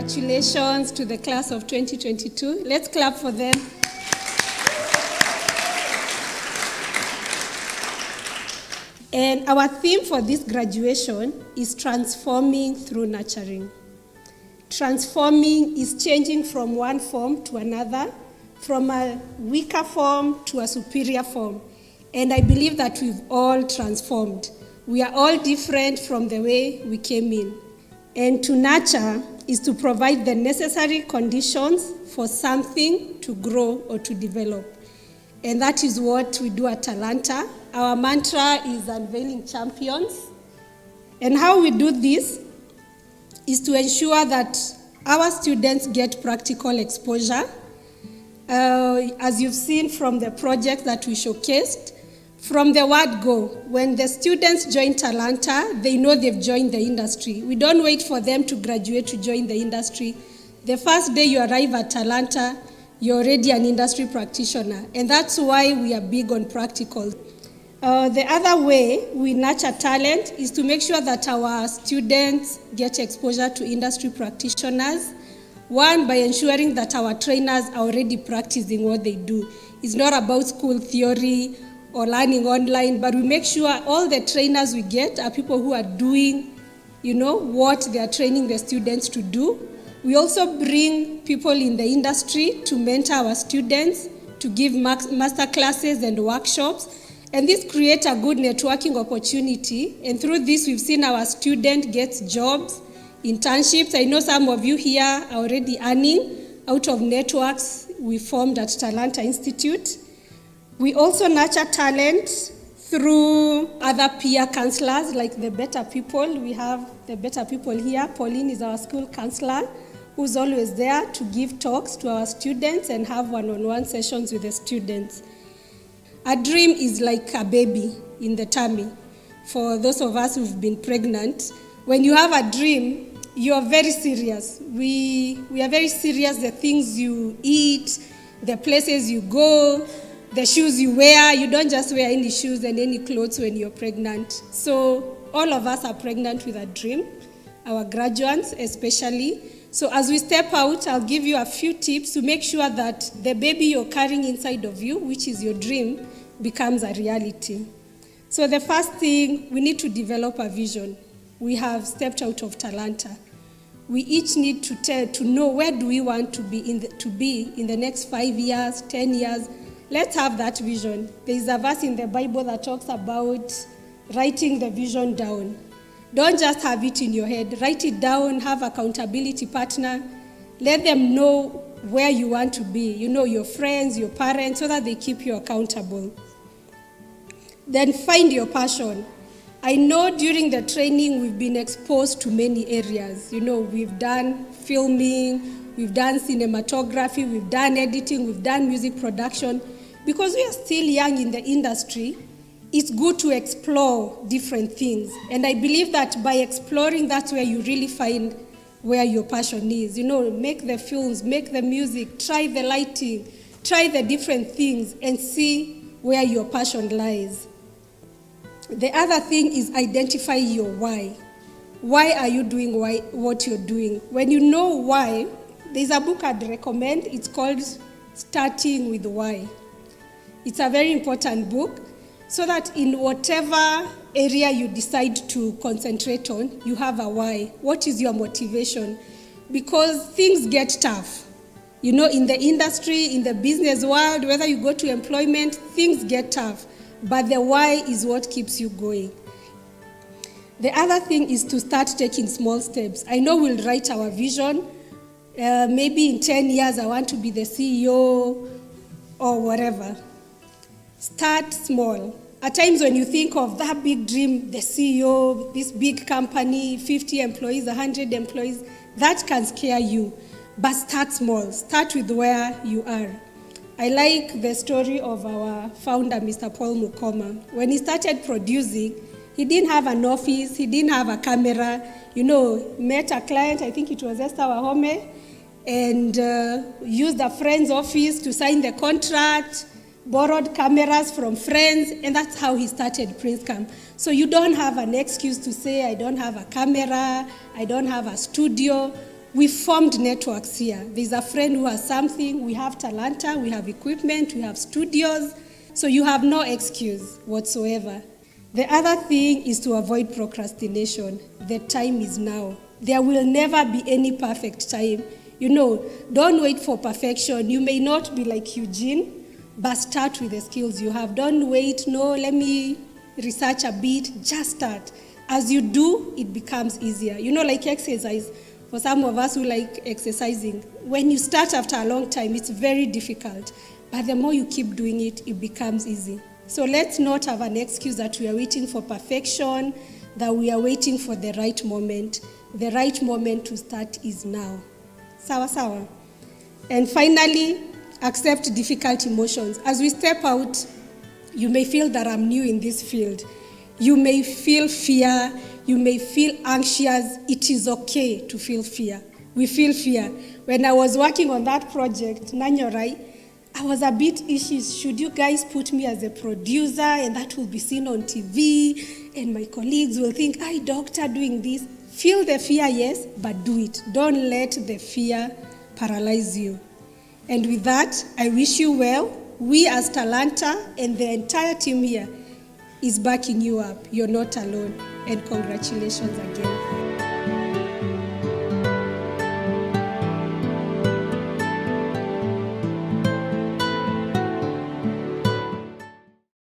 congratulations to the class of 2022. Let's clap for them. And our theme for this graduation is transforming through nurturing. Transforming is changing from one form to another, from a weaker form to a superior form. And I believe that we've all transformed. We are all different from the way we came in. And to nurture is to provide the necessary conditions for something to grow or to develop. And that is what we do at Talanta. Our mantra is Unveiling Champions. And how we do this is to ensure that our students get practical exposure. As you've seen from the project that we showcased, from the word go, when the students join Talanta, they know they've joined the industry. We don't wait for them to graduate to join the industry. The first day you arrive at Talanta, you're already an industry practitioner. And that's why we are big on practicals. The other way we nurture talent is to make sure that our students get exposure to industry practitioners. One, by ensuring that our trainers are already practicing what they do. It's not about school theory or learning online, but we make sure all the trainers we get are people who are doing, what they are training the students to do. We also bring people in the industry to mentor our students, to give master classes and workshops. And this creates a good networking opportunity. And through this, we've seen our students get jobs, internships. I know some of you here are already earning out of networks we formed at Talanta Institute. We also nurture talent through other peer counselors like the Better People. We have the Better People here. Pauline is our school counselor who's always there to give talks to our students and have one-on-one sessions with the students. A dream is like a baby in the tummy. For those of us who've been pregnant, when you have a dream, you are very serious. We are very serious, the things you eat, the places you go, the shoes you wear. You don't just wear any shoes and any clothes when you're pregnant. So all of us are pregnant with a dream, our graduates especially. So as we step out, I'll give you a few tips to make sure that the baby you're carrying inside of you, which is your dream, becomes a reality. So the first thing, we need to develop a vision. We have stepped out of Talanta. We each need to know where do we want to be in the next 5 years, 10 years. Let's have that vision. There is a verse in the Bible that talks about writing the vision down. Don't just have it in your head. Write it down, have accountability partner. Let them know where you want to be. Your friends, your parents, so that they keep you accountable. Then find your passion. I know during the training we've been exposed to many areas. We've done filming, we've done cinematography, we've done editing, we've done music production. Because we are still young in the industry, it's good to explore different things. And I believe that by exploring, that's where you really find where your passion is. Make the films, make the music, try the lighting, try the different things and see where your passion lies. The other thing is identify your why. Why are you doing what you're doing? When you know why, there's a book I'd recommend. It's called Starting with Why. It's a very important book, so that in whatever area you decide to concentrate on, you have a why. What is your motivation? Because things get tough. In the industry, in the business world, whether you go to employment, things get tough. But the why is what keeps you going. The other thing is to start taking small steps. I know we'll write our vision. Maybe in 10 years, I want to be the CEO or whatever. Start small. At times when you think of that big dream, the CEO, this big company, 50 employees, 100 employees, that can scare you. But start small. Start with where you are. I like the story of our founder, Mr. Paul Mukoma. When he started producing, he didn't have an office, he didn't have a camera. Met a client, I think it was Esther Wahome, and used a friend's office to sign the contract, borrowed cameras from friends, and that's how he started Prince Camp. So you don't have an excuse to say, I don't have a camera, I don't have a studio. We formed networks here. There's a friend who has something. We have Talanta, we have equipment, we have studios. So you have no excuse whatsoever. The other thing is to avoid procrastination. The time is now. There will never be any perfect time. Don't wait for perfection. You may not be like Eugene, but start with the skills you have. Don't wait, let me research a bit, just start. As you do, it becomes easier. Like exercise. For some of us who like exercising, when you start after a long time, it's very difficult. But the more you keep doing it, it becomes easy. So let's not have an excuse that we are waiting for perfection, that we are waiting for the right moment. The right moment to start is now. Sawa sawa. And finally, accept difficult emotions. As we step out, you may feel that I'm new in this field. You may feel fear. You may feel anxious. It is okay to feel fear. We feel fear. When I was working on that project, Nanyorai, I was a bit issues. Should you guys put me as a producer and that will be seen on TV and my colleagues will think, doctor doing this. Feel the fear, yes, but do it. Don't let the fear paralyze you. And with that, I wish you well. We as Talanta and the entire team here is backing you up. You're not alone. And congratulations again.